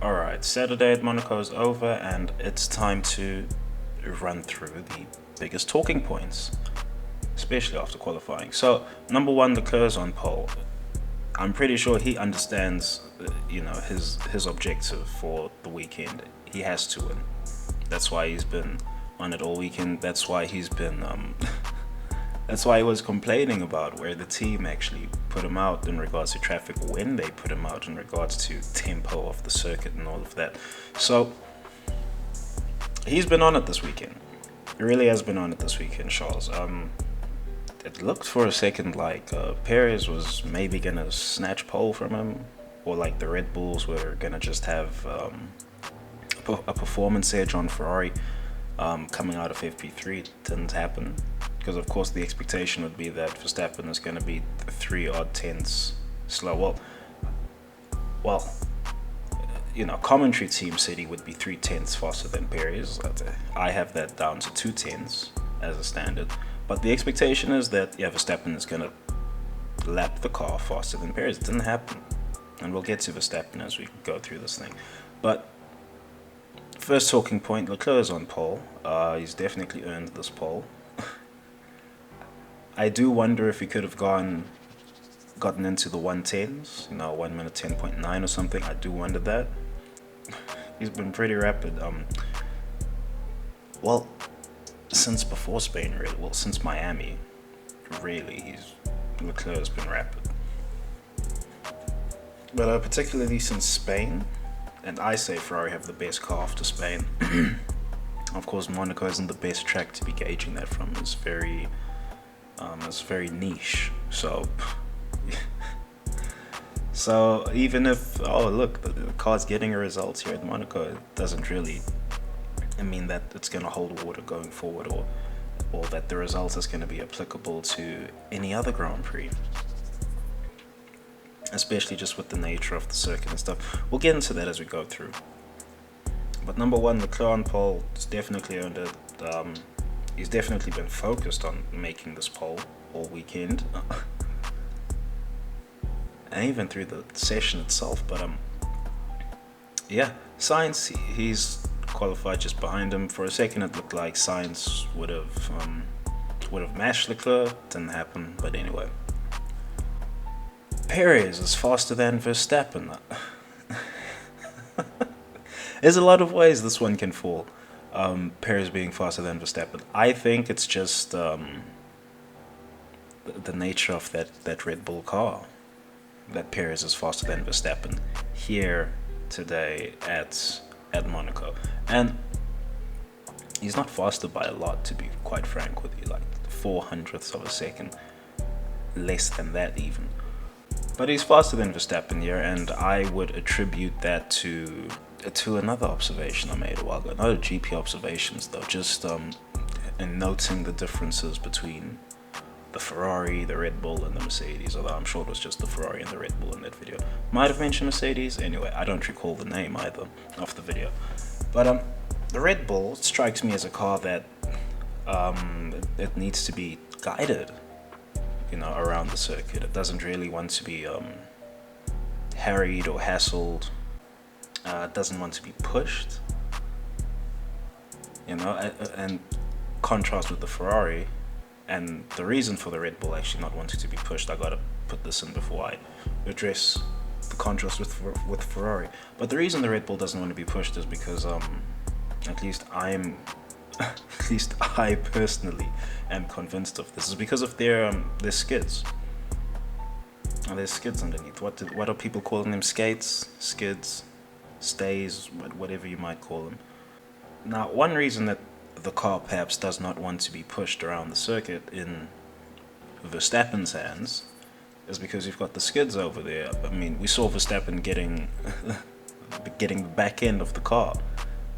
Alright, Saturday at Monaco is over and it's time to run through the biggest talking points, especially after qualifying. So, number one, Leclerc's on pole. I'm pretty sure he understands, his objective for the weekend. He has to win. That's why he's been on it all weekend. That's why he's been that's why he was complaining about where the team actually put him out in regards to traffic, when they put him out in regards to tempo of the circuit and all of that. So he's been on it this weekend. He really has been on it this weekend, Charles. It looked for a second like Perez was maybe gonna snatch pole from him, or like the Red Bulls were gonna just have a performance edge on Ferrari coming out of FP3. Didn't happen. Because of course the expectation would be that Verstappen is going to be 3 odd tenths slow. Commentary team said he would be 3 tenths faster than Perez. I have that down to 2 tenths as a standard. But the expectation is that Verstappen is going to lap the car faster than Perez. It didn't happen, and we'll get to Verstappen as we go through this thing. But first talking point: Leclerc is on pole. He's definitely earned this pole. I do wonder if he could have gotten into the 110s, 1 minute 10.9 or something. I do wonder that. He's been pretty rapid. Since before Spain, really. Well, since Miami, really, Leclerc has been rapid. But particularly since Spain, and I say Ferrari have the best car after Spain. Of course, Monaco isn't the best track to be gauging that from. It's very niche. So even if the car's getting a result here at Monaco, it doesn't really mean that it's going to hold water going forward, or that the result is going to be applicable to any other Grand Prix, especially just with the nature of the circuit and stuff. We'll get into that as we go through. But number one, Leclerc on pole, has definitely earned it. He's definitely been focused on making this pole all weekend, and even through the session itself. But Sainz, he's qualified just behind him. For a second, it looked like Sainz would have mashed Leclerc. Didn't happen. But anyway, Perez is faster than Verstappen. There's a lot of ways this one can fall. Perez being faster than Verstappen. I think it's just the nature of that Red Bull car, that Perez is faster than Verstappen here today at Monaco. And he's not faster by a lot, to be quite frank with you, like 0.04 of a second, less than that even. But he's faster than Verstappen here, and I would attribute that to another observation I made a while ago. Not a GP observations though, just in noting the differences between the Ferrari, the Red Bull, and the Mercedes. Although I'm sure it was just the Ferrari and the Red Bull in that video. Might have mentioned Mercedes. Anyway, I don't recall the name either of the video. But the Red Bull strikes me as a car that it needs to be guided, around the circuit. It doesn't really want to be harried or hassled. It doesn't want to be pushed, and contrast with the Ferrari. And the reason for the Red Bull actually not wanting to be pushed, I gotta put this in before I address the contrast with Ferrari. But the reason the Red Bull doesn't want to be pushed is because at least I personally am convinced of this, is because of their skids. There's skids underneath. What are people calling them? Skates, skids, stays, whatever you might call them. Now, one reason that the car perhaps does not want to be pushed around the circuit in Verstappen's hands is because you've got the skids over there. I mean, we saw Verstappen getting the back end of the car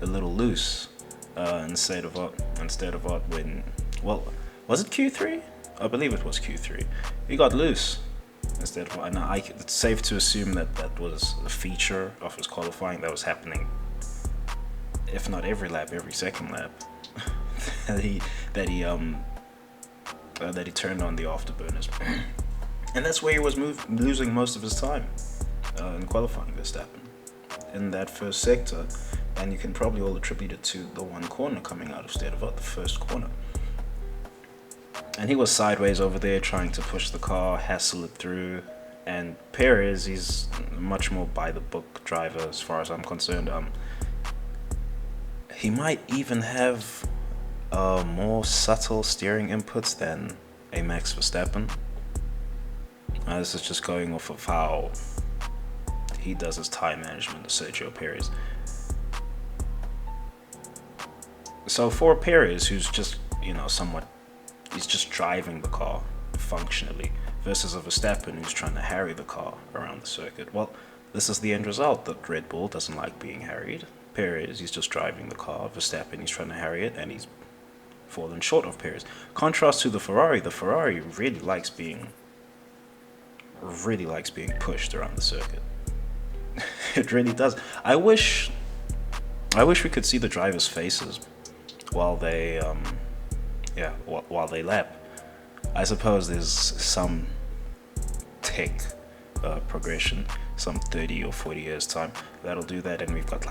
a little loose instead of when, was it Q3? I believe it was Q3. He got loose instead of, and it's safe to assume that was a feature of his qualifying that was happening, if not every lap, every second lap. that he turned on the afterburners, and that's where he was losing most of his time in qualifying. Verstappen, in that first sector, and you can probably all attribute it to the one corner coming out of state of the first corner. And he was sideways over there trying to push the car, hassle it through. And Perez, he's much more by the book driver as far as I'm concerned. He might even have more subtle steering inputs than a Max Verstappen. This is just going off of how he does his time management, Sergio Perez. So for Perez, who's just, he's just driving the car functionally, versus a Verstappen who's trying to harry the car around the circuit. Well, this is the end result, that Red Bull doesn't like being harried. Perez, he's just driving the car. Verstappen, he's trying to harry it, and he's fallen short of Perez. Contrast to the Ferrari really likes being pushed around the circuit. It really does. I wish we could see the drivers' faces while they lap. I suppose there's some tech progression, some 30 or 40 years time that'll do that, and we've got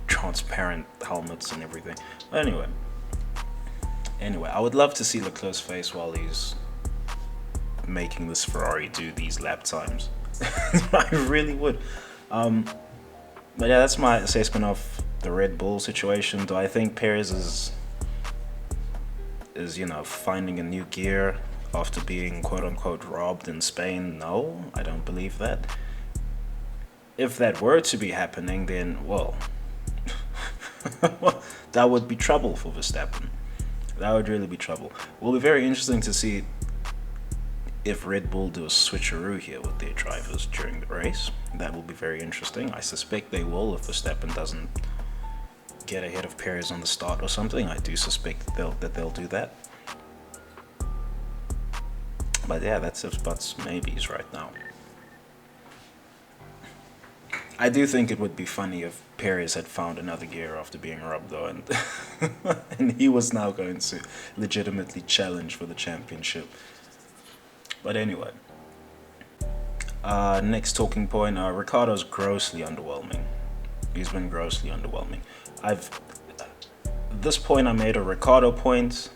transparent helmets and everything. Anyway, I would love to see Leclerc's face while he's making this Ferrari do these lap times. I really would. But yeah, that's my assessment of the Red Bull situation. Do I think Perez is finding a new gear after being quote-unquote robbed in Spain? No, I don't believe that. If that were to be happening, then, well, that would be trouble for Verstappen. That would really be trouble. It will be very interesting to see if Red Bull do a switcheroo here with their drivers during the race. That will be very interesting. I suspect they will if Verstappen doesn't get ahead of Perez on the start or something. I do suspect that they'll do that. But yeah, that's ifs, buts, maybes right now. I do think it would be funny if Perez had found another gear after being robbed, though, and and he was now going to legitimately challenge for the championship. But anyway, next talking point, Ricciardo's grossly underwhelming. He's been grossly underwhelming. This point I made a Ricciardo point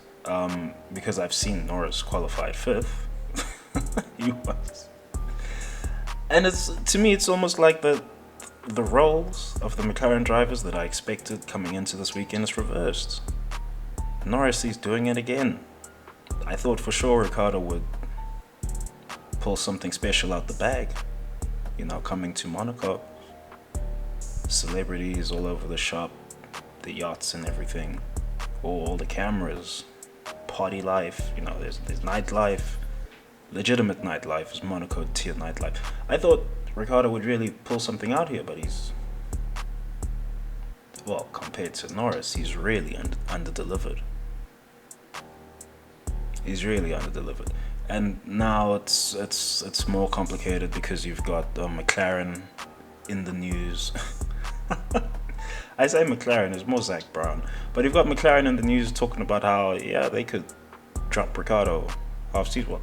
because I've seen Norris qualified 5th. He was. And to me, it's almost like the roles of the McLaren drivers that I expected coming into this weekend is reversed. Norris is doing it again. I thought for sure Ricciardo would pull something special out the bag, coming to Monaco. Celebrities all over the shop, the yachts and everything, all the cameras, party life, there's nightlife, legitimate nightlife, is Monaco tier nightlife. I thought Ricciardo would really pull something out here, but compared to Norris, he's really under-delivered. He's really under-delivered. And now it's more complicated because you've got McLaren in the news. I say McLaren, it's more Zach Brown. But you've got McLaren in the news talking about how, they could drop Ricciardo half seat. Well,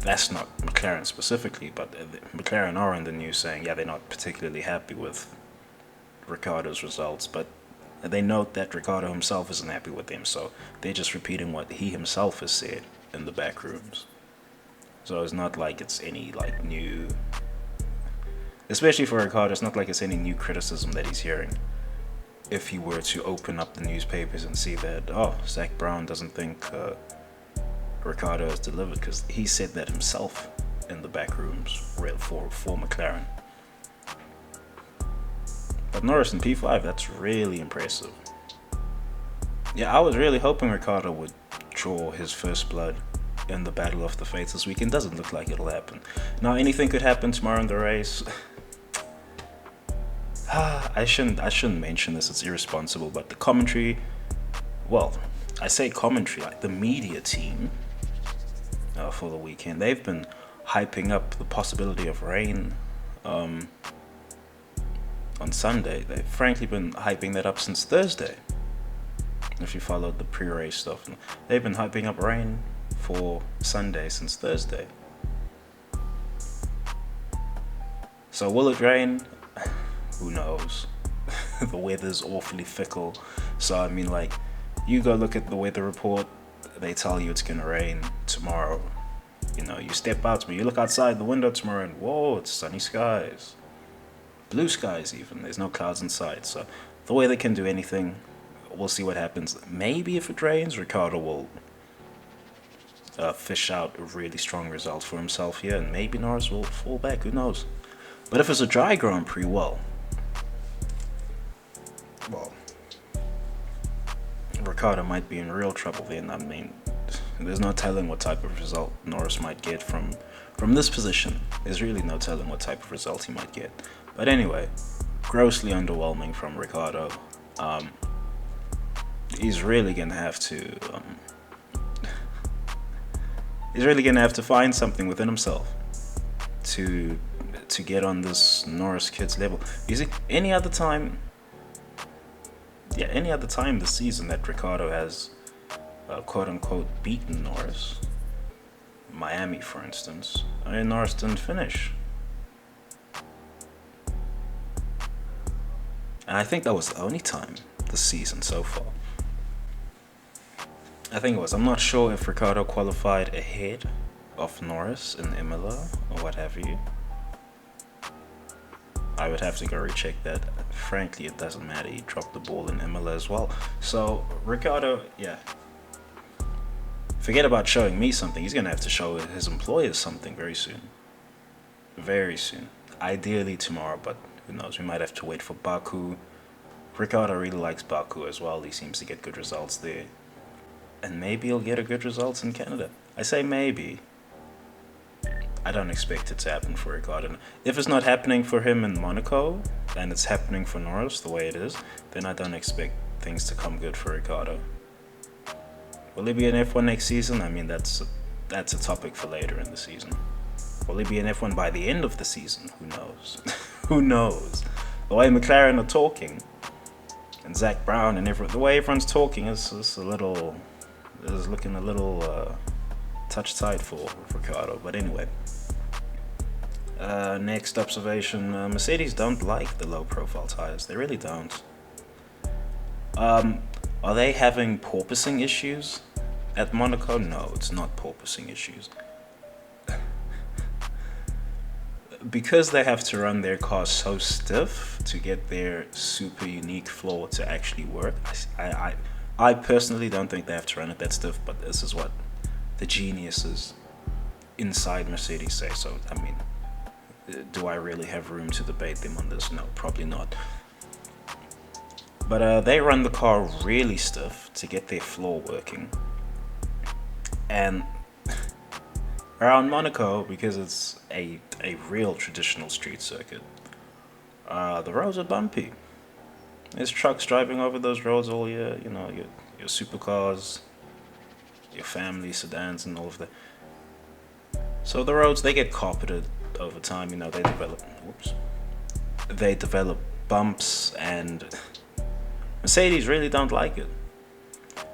that's not McLaren specifically, but McLaren are in the news saying, they're not particularly happy with Ricciardo's results, but they note that Ricciardo himself isn't happy with them, so they're just repeating what he himself has said in the back rooms. So it's not like it's any new, especially for Ricciardo, it's not like it's any new criticism that he's hearing. If he were to open up the newspapers and see that, Zach Brown doesn't think Ricciardo has delivered, because he said that himself in the back rooms for McLaren. But Norris in P5, that's really impressive. I was really hoping Ricciardo would draw his first blood in the Battle of the Fates this weekend. Doesn't look like it'll happen. Now, anything could happen tomorrow in the race. I shouldn't mention this, it's irresponsible, but the commentary, I say commentary, the media team for the weekend, they've been hyping up the possibility of rain on Sunday. They've frankly been hyping that up since Thursday. If you followed the pre-race stuff, they've been hyping up rain for Sunday since Thursday. So will it rain? who knows? The weather's awfully fickle. So, I mean, like, you go look at the weather report, they tell you it's gonna rain tomorrow. You know, you step out, but you look outside the window tomorrow and whoa, it's sunny skies. Blue skies even, there's no clouds in sight. So, the weather can do anything. We'll see what happens. Maybe if it rains, Ricciardo will fish out a really strong result for himself here, and maybe Norris will fall back, who knows. But if it's a dry Grand Prix, well, Ricciardo might be in real trouble then. I mean, there's no telling what type of result Norris might get from this position. There's really no telling what type of result he might get. But anyway, grossly underwhelming from Ricciardo. He's really gonna have to find something within himself to get on this Norris kid's level. You see, any other time this season that Ricciardo has quote unquote beaten Norris, Miami for instance, I mean, Norris didn't finish. And I think that was the only time this season so far. I think it was. I'm not sure if Ricciardo qualified ahead of Norris in Imola or what have you. I would have to go recheck that. Frankly, it doesn't matter. He dropped the ball in Imola as well. So, Ricciardo, yeah. Forget about showing me something. He's going to have to show his employers something very soon. Very soon. Ideally tomorrow, but who knows. We might have to wait for Baku. Ricciardo really likes Baku as well. He seems to get good results there. And maybe he'll get a good results in Canada. I say maybe. I don't expect it to happen for Ricciardo. If it's not happening for him in Monaco, and it's happening for Norris the way it is, then I don't expect things to come good for Ricciardo. Will he be in F1 next season? I mean, that's a topic for later in the season. Will he be in F1 by the end of the season? Who knows? Who knows? The way McLaren are talking, and Zach Brown and the way everyone's talking is looking a little touch tight for Ricciardo. But anyway, next observation: Mercedes don't like the low-profile tires. They really don't. Are they having porpoising issues at Monaco? No, it's not porpoising issues. Because they have to run their cars so stiff to get their super unique floor to actually work. I personally don't think they have to run it that stiff, but this is what the geniuses inside Mercedes say. So, I mean, do I really have room to debate them on this? No, probably not. But they run the car really stiff to get their floor working. And around Monaco, because it's a real traditional street circuit, the roads are bumpy. There's trucks driving over those roads all year, you know, your supercars, your family sedans and all of that. So the roads, they get carpeted over time, you know, they develop bumps, and Mercedes really don't like it.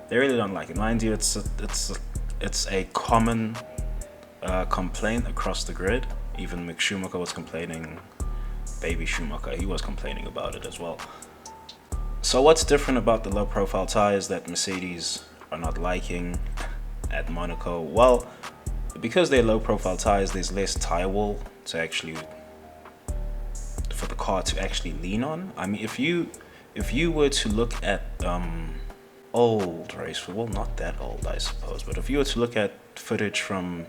They really don't like it. Mind you, it's a common complaint across the grid. Even Mick Schumacher was complaining. Baby Schumacher, he was complaining about it as well. So what's different about the low-profile tires that Mercedes are not liking at Monaco? Well, because they're low-profile tires, there's less tire wall for the car to actually lean on. I mean, if you were to look at old race, well, not that old, I suppose, but if you were to look at footage from,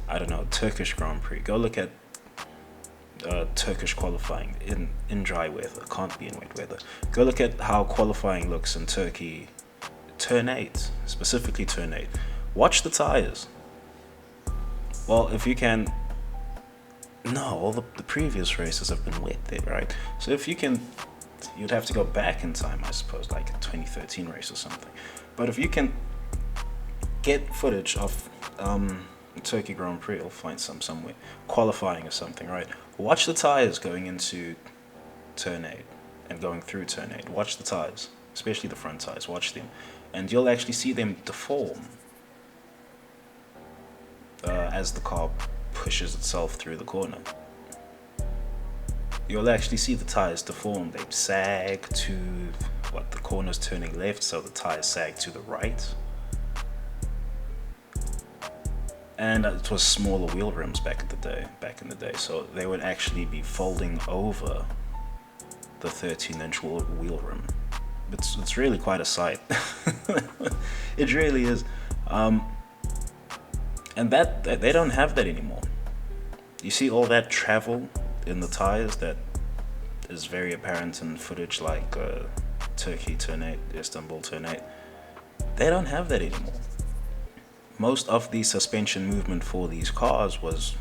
I don't know, Turkish Grand Prix, go look at Turkish qualifying in dry weather, can't be in wet weather. Go look at how qualifying looks in Turkey, turn 8, specifically turn 8. Watch the tires. Well, if you can, no, all the previous races have been wet there, right? So if you can, you'd have to go back in time, I suppose, like a 2013 race or something. But if you can get footage of Turkey Grand Prix, or find somewhere, qualifying or something, right? Watch the tires going into turn 8 and going through turn 8. Watch the tires, especially the front tires, watch them. And you'll actually see them deform as the car pushes itself through the corner. you'll actually see the tires deform. They sag to the corner's turning left, so the tires sag to the right. And it was smaller wheel rims back in the day, so they would actually be folding over the 13-inch wheel rim. It's really quite a sight. It really is. And that they don't have that anymore. You see all that travel in the tires that is very apparent in footage like Turkey Turn 8, Istanbul Turn 8. They don't have that anymore. Most of the suspension movement for these cars was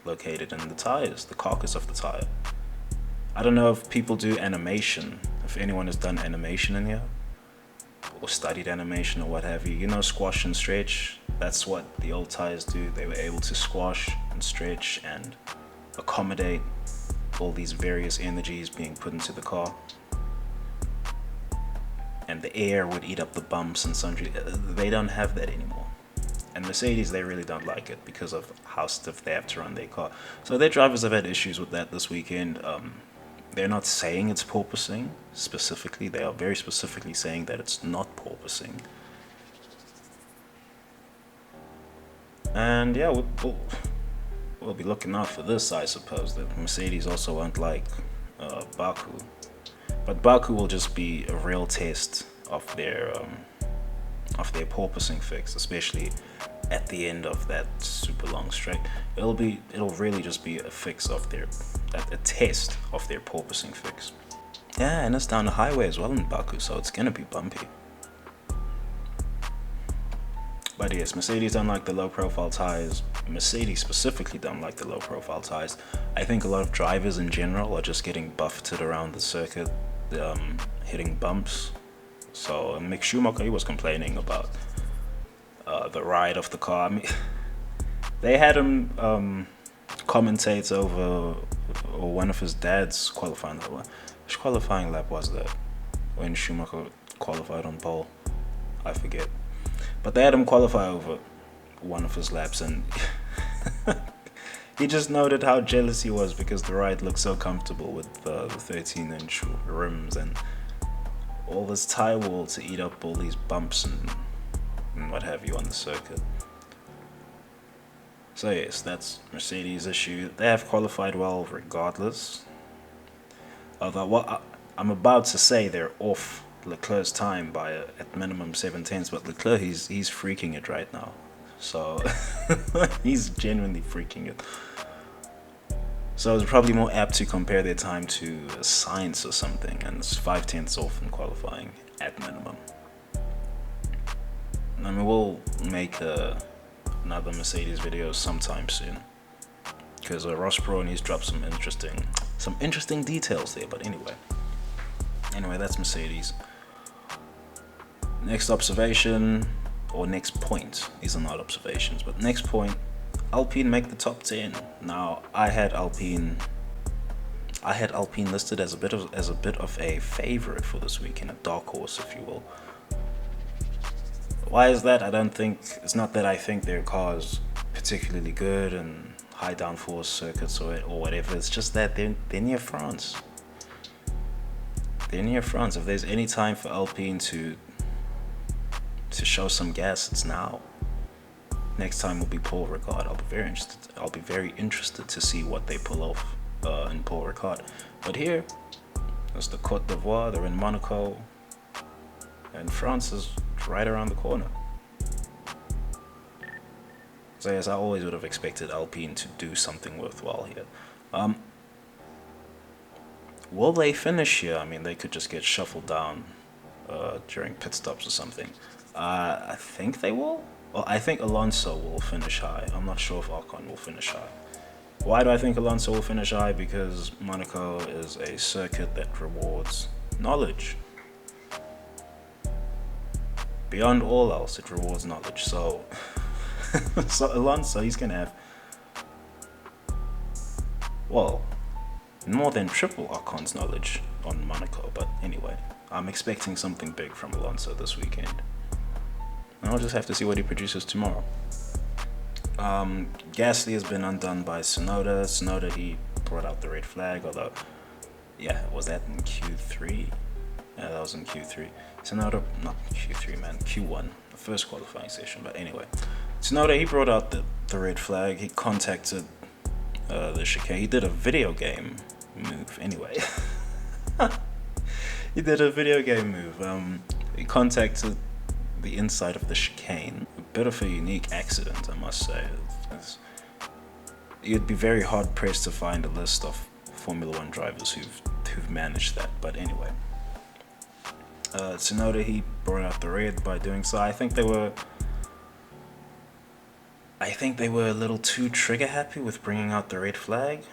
located in the tires, the carcass of the tire. I don't know if people do animation, if anyone has done animation in here, or studied animation or what have you. You know, squash and stretch, that's what the old tires do. They were able to squash and stretch and accommodate all these various energies being put into the car. And the air would eat up the bumps and sundry. They don't have that anymore. And Mercedes, they really don't like it because of how stiff they have to run their car. So their drivers have had issues with that this weekend. They're not saying it's porpoising specifically. They are very specifically saying that it's not porpoising. And yeah, we'll be looking out for this, I suppose. That Mercedes also won't like Baku. But Baku will just be a real test of their porpoising fix, especially at the end of that super long straight. It'll really just be a fix of a test of their porpoising fix. Yeah, and it's down the highway as well in Baku, so it's gonna be bumpy. But yes, Mercedes don't like the low profile tires. Mercedes specifically don't like the low profile tires. I think a lot of drivers in general are just getting buffeted around the circuit, hitting bumps. So Mick Schumacher, he was complaining about the ride of the car. I mean, they had him commentate over one of his dad's qualifying lap. Which qualifying lap was that? When Schumacher qualified on pole? I forget. But they had him qualify over one of his laps, and he just noted how jealous he was because the ride looked so comfortable with the 13-inch rims and all this tire wall to eat up all these bumps and what have you on the circuit. So yes, that's Mercedes' issue. They have qualified well regardless. Although what I'm about to say, they're off Leclerc's time by at minimum 7/10, but Leclerc, he's freaking it right now. So he's genuinely freaking it. So it's probably more apt to compare their time to a science or something, and it's 5/10 off in qualifying at minimum. I mean, we'll make another Mercedes video sometime soon, because Ross Brawn, he's dropped some interesting details there. But anyway, that's Mercedes. Next observation, or next point, these are not observations, but next point, Alpine make the top 10. Now, I had Alpine listed as a bit of a favorite for this weekend, a dark horse, if you will. Why is that? It's not that I think their car's particularly good and high downforce circuits or whatever. It's just that they're near France. They're near France. If there's any time for Alpine to show some gas, it's now. Next time will be Paul Ricard. I'll be very interested to see what they pull off in Paul Ricard. But here, it's the Côte d'Ivoire. They're in Monaco, and France is right around the corner. So yes, I always would have expected Alpine to do something worthwhile here. Will they finish here? I mean, they could just get shuffled down during pit stops or something. I think they will. Well, I think Alonso will finish high. I'm not sure if Ocon will finish high. Why do I think Alonso will finish high? Because Monaco is a circuit that rewards knowledge. Beyond all else, it rewards knowledge. So, so Alonso, he's going to have, well, more than triple Ocon's knowledge on Monaco. But anyway, I'm expecting something big from Alonso this weekend. And I'll just have to see what he produces tomorrow. Gasly has been undone by Tsunoda. Tsunoda, he brought out the red flag, although Yeah, was that in Q3? Yeah, that was in Q3. Tsunoda, not Q3, man, Q1, the first qualifying session. But anyway, Tsunoda, he brought out the red flag. He contacted the chicane. He did a video game move. Anyway, he did a video game move. He contacted the inside of the chicane. A bit of a unique accident, I must say. You'd be very hard pressed to find a list of Formula One drivers who've managed that. But anyway, Tsunoda, he brought out the red by doing so. I think they were a little too trigger happy with bringing out the red flag.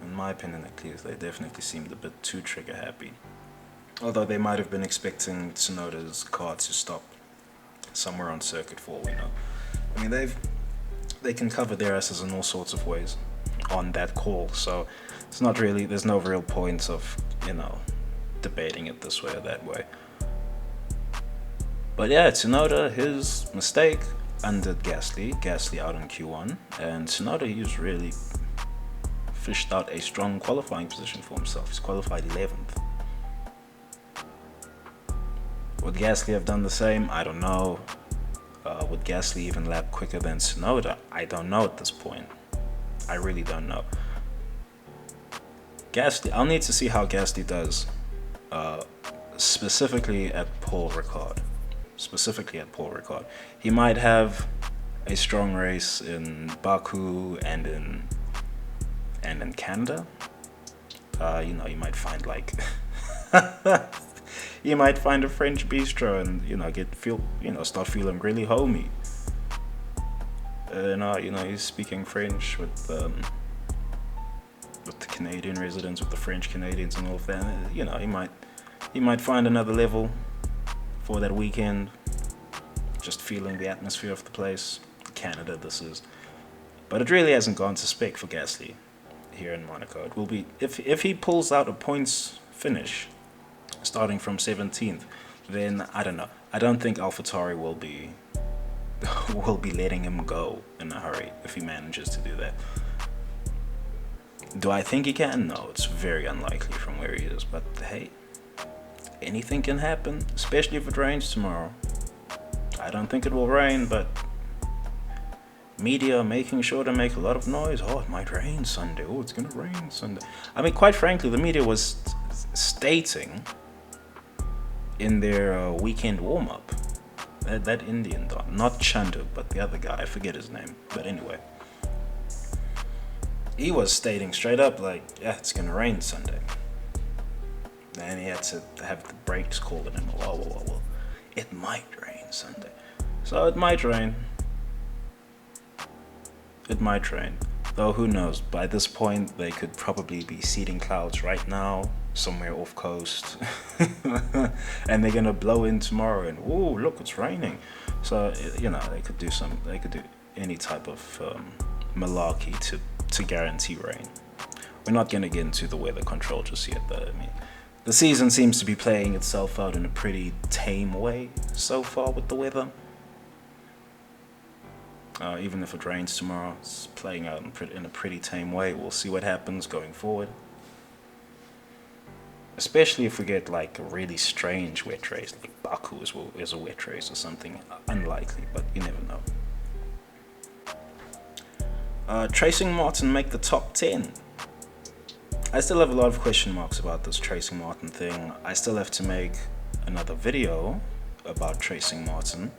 In my opinion, at least, they definitely seemed a bit too trigger happy. Although they might have been expecting Tsunoda's car to stop somewhere on circuit for all we know. I mean, they can cover their asses in all sorts of ways on that call, so there's no real point of, debating it this way or that way. But yeah, Tsunoda, his mistake undid Gasly out in Q1, and Tsunoda, he's really fished out a strong qualifying position for himself. He's qualified 11th. Would Gasly have done the same? I don't know. Would Gasly even lap quicker than Tsunoda? I don't know at this point. I really don't know. Gasly, I'll need to see how Gasly does, specifically at Paul Ricard. He might have a strong race in Baku and in Canada. You might find you might find a French bistro and start feeling really homey. He's speaking French with the Canadian residents, with the French Canadians and all of that. He might find another level for that weekend, just feeling the atmosphere of the place. Canada, this is. But it really hasn't gone to spec for Gasly here in Monaco. It will be, if he pulls out a points finish starting from 17th, then I don't know. I don't think AlphaTauri will be letting him go in a hurry if he manages to do that. Do I think he can? No, it's very unlikely from where he is. But hey, anything can happen, especially if it rains tomorrow. I don't think it will rain, but media making sure to make a lot of noise. Oh, it might rain Sunday. Oh, it's gonna rain Sunday. I mean, quite frankly, the media was stating in their weekend warm-up that Indian dog, not Chandu, but the other guy, I forget his name, but anyway, he was stating straight up yeah, it's gonna rain Sunday. And he had to have the brakes called on him. Whoa, it might rain Sunday. So it might rain. Though who knows, by this point they could probably be seeding clouds right now somewhere off coast and they're gonna blow in tomorrow and oh look, it's raining. So they could do any type of malarkey to guarantee rain. We're not gonna get into the weather control just yet though. I mean, the season seems to be playing itself out in a pretty tame way so far with the weather. Even if it rains tomorrow, it's playing out in a pretty tame way. We'll see what happens going forward. Especially if we get a really strange wet race, like Baku is a wet race or something. Unlikely, but you never know. Tracing Martin make the top 10. I still have a lot of question marks about this Tracing Martin thing. I still have to make another video about Tracing Martin,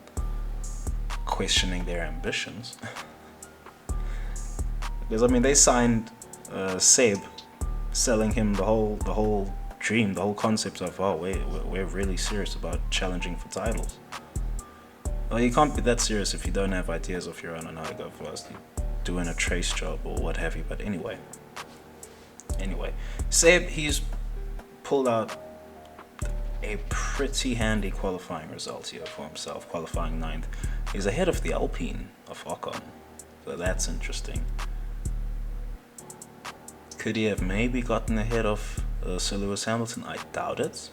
questioning their ambitions. Because I mean, they signed Seb, selling him the whole dream, the whole concept of we're really serious about challenging for titles. Well, you can't be that serious if you don't have ideas of your own on how to go fast. You're doing a trace job or what have you. But anyway, Seb, he's pulled out a pretty handy qualifying result here for himself, qualifying 9th. He's ahead of the Alpine of Ocon, so that's interesting. Could he have maybe gotten ahead of Sir Lewis Hamilton? I doubt it.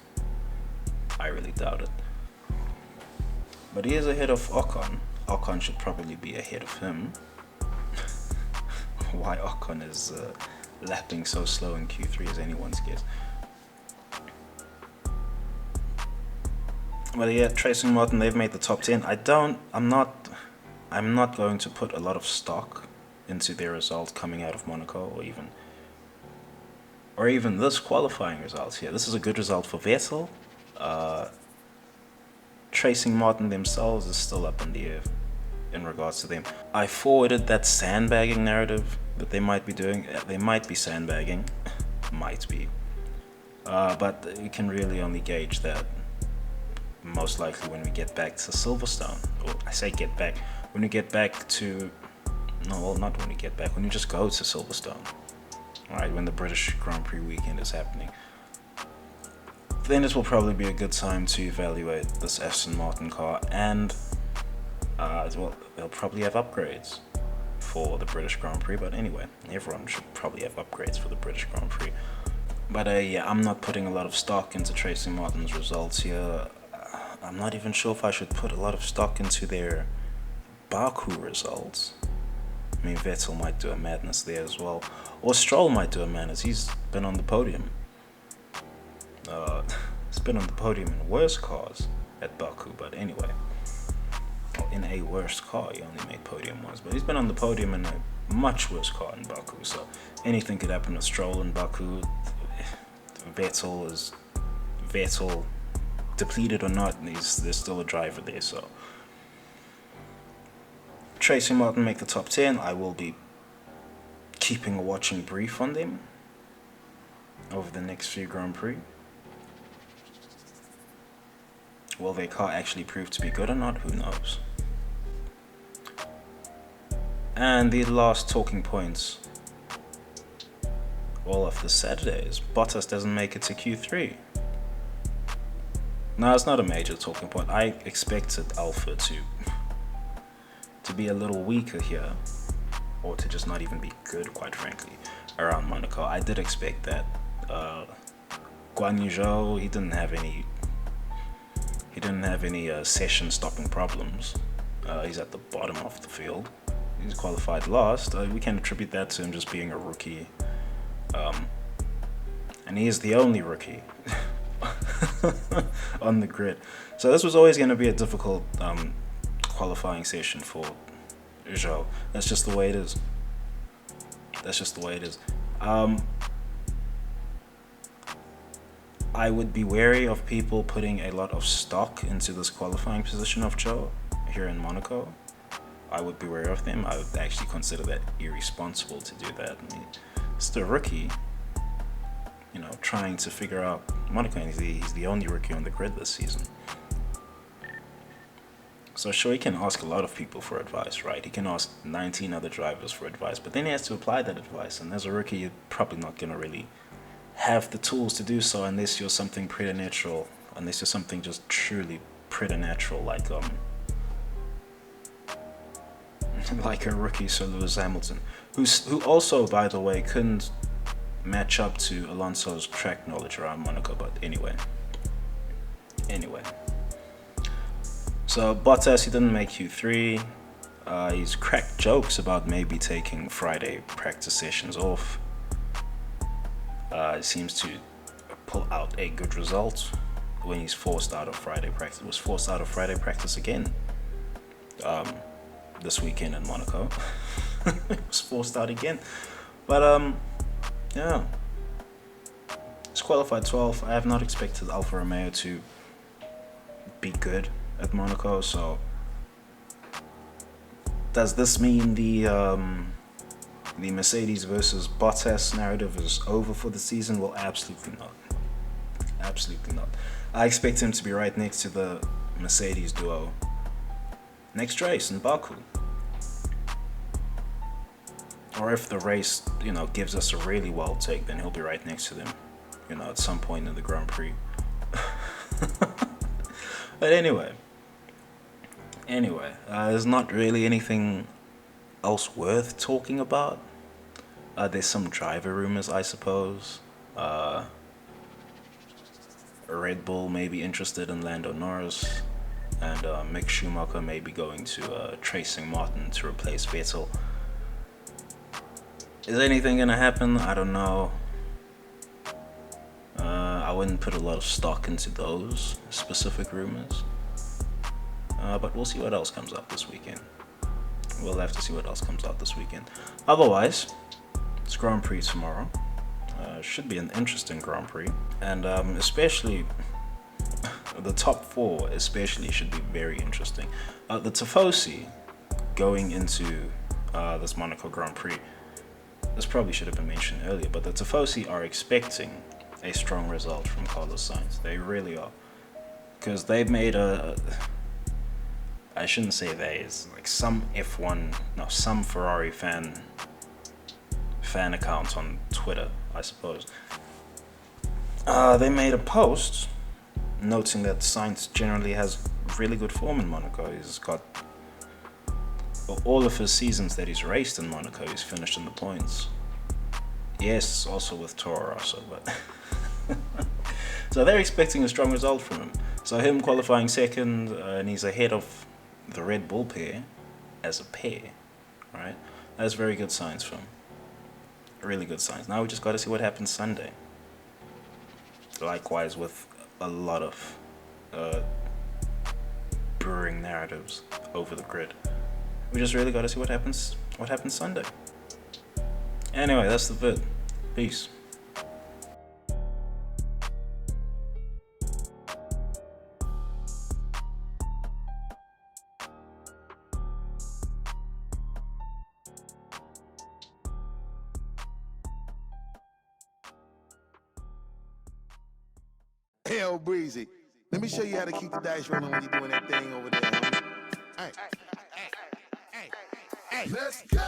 I really doubt it. But he is ahead of Ocon. Ocon should probably be ahead of him. Why Ocon is lapping so slow in Q3 is anyone's guess. But yeah, Aston Martin, they've made the top 10. I'm not going to put a lot of stock into their result coming out of Monaco, or even this qualifying result here. This is a good result for Vettel. Aston Martin themselves is still up in the air in regards to them. I forwarded that sandbagging narrative that they might be doing. They might be sandbagging, might be, but you can really only gauge that most likely when we get back to Silverstone. Or I say get back, when we get back to, no, well, not when we get back, when we just go to Silverstone, right, when the British Grand Prix weekend is happening. Then it will probably be a good time to evaluate this Aston Martin car, and as well, they'll probably have upgrades for the British Grand Prix. But anyway, everyone should probably have upgrades for the British Grand Prix. But yeah, I'm not putting a lot of stock into Aston Martin's results here. I'm not even sure if I should put a lot of stock into their Baku results. I mean, Vettel might do a madness there as well, or Stroll might do a madness. He's been on the podium. He's been on the podium in worse cars at Baku, but anyway, in a worse car, he only made podium once, but he's been on the podium in a much worse car in Baku. So anything could happen to Stroll in Baku. Vettel, depleted or not, there's still a driver there. So Aston Martin make the top 10. I will be keeping a watching brief on them over the next few Grand Prix. Will their car actually prove to be good or not? Who knows? And the last talking points, well, of this Saturday is Bottas doesn't make it to Q3. No, it's not a major talking point. I expected Alpha to be a little weaker here, or to just not even be good, quite frankly, around Monaco. I did expect that. Guan Yu Zhou, he didn't have any session stopping problems. He's at the bottom of the field. He's qualified last. We can attribute that to him just being a rookie. And he is the only rookie on the grid. So this was always going to be a difficult qualifying session for Zhou. That's just the way it is. I would be wary of people putting a lot of stock into this qualifying position of Zhou here in Monaco. I would be wary of them. I would actually consider that irresponsible to do that. I mean, it's the rookie, trying to figure out Monaco, and he's the only rookie on the grid this season. So sure, he can ask a lot of people for advice, right? He can ask 19 other drivers for advice, but then he has to apply that advice. And as a rookie, you're probably not going to really have the tools to do so unless you're something preternatural, unless you're something just truly preternatural, like a rookie Sir Lewis Hamilton, who also, by the way, couldn't match up to Alonso's track knowledge around Monaco. But anyway. So Bottas, he didn't make Q3. He's cracked jokes about maybe taking Friday practice sessions off. It seems to pull out a good result when he's forced out of Friday practice. Was forced out of Friday practice again this weekend in Monaco. Was forced out again. But yeah. He's qualified 12th. I have not expected Alfa Romeo to be good at Monaco, so does this mean the Mercedes versus Bottas narrative is over for the season? Well, absolutely not. Absolutely not. I expect him to be right next to the Mercedes duo next race in Baku. Or if the race, gives us a really wild take, then he'll be right next to them, at some point in the Grand Prix. But anyway, there's not really anything else worth talking about. There's some driver rumors, I suppose. Red Bull may be interested in Lando Norris, and Mick Schumacher may be going to Aston Martin to replace Vettel. Is anything gonna happen? I don't know. I wouldn't put a lot of stock into those specific rumors. But we'll see what else comes out this weekend. We'll have to see what else comes out this weekend. Otherwise, it's Grand Prix tomorrow. Should be an interesting Grand Prix. And especially the top four especially should be very interesting. The Tifosi going into this Monaco Grand Prix, this probably should have been mentioned earlier, but the Tifosi are expecting a strong result from Carlos Sainz. They really are. Because they've made I shouldn't say they, it's like some Ferrari fan account on Twitter, I suppose. They made a post noting that Sainz generally has really good form in Monaco. He's got all of his seasons that he's raced in Monaco, he's finished in the points. Yes, also with Toro Rosso, but so they're expecting a strong result from him. So him qualifying second, and he's ahead of the Red Bull pair as a pair, right? That's very good signs for him. Really good signs. Now we just got to see what happens Sunday. Likewise with a lot of brewing narratives over the grid. We just really got to see what happens Sunday. Anyway, that's the vid. Peace. Hell breezy. Let me show you how to keep the dice rolling when you're doing that thing over there, homie. Hey, let's go!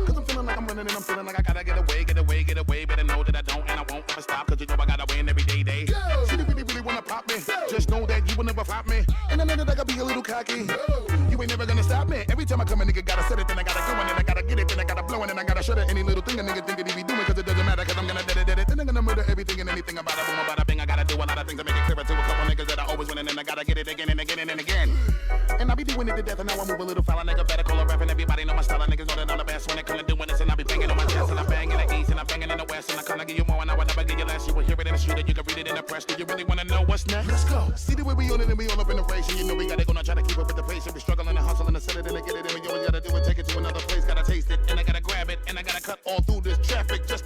Cause I'm feeling like I'm running and I'm feeling like I gotta get away. Better know that I don't and I won't ever stop. Cause you know I gotta win every day. Go! See, you really wanna pop me. Go! Just know that you will never flop me. And I know that I gotta be a little cocky. Go! You ain't never gonna stop me. Every time I come a nigga gotta set it, then I gotta go and then I gotta get it, then I gotta blow and then I gotta shut it. Any little thing a nigga think that he be doing, cause it doesn't matter, cause I'm gonna dead it. Then I'm gonna murder everything and anything about it. Boom, about a bing. I gotta do a lot of things to make it clearer to a couple niggas that I always win and then I gotta get it again and again and again. And I be doing it to death and now I move a little foul. Nigga better call a rap and everybody know my style. Niggas know that I'm the best when it comes to doing this and I be banging on my chest and I'm banging in the east and I'm banging in the west and I can't give you more and I will never give you less. You will hear it in the street and you can read it in the press. Do you really wanna know what's next? Let's go. See the way we on it and we all up in the race and you know we gotta go now try to keep up with the pace and we struggling and hustling and set it and get it and we always gotta do it, take it to another place, gotta taste it and I gotta grab it and I gotta cut all through this traffic just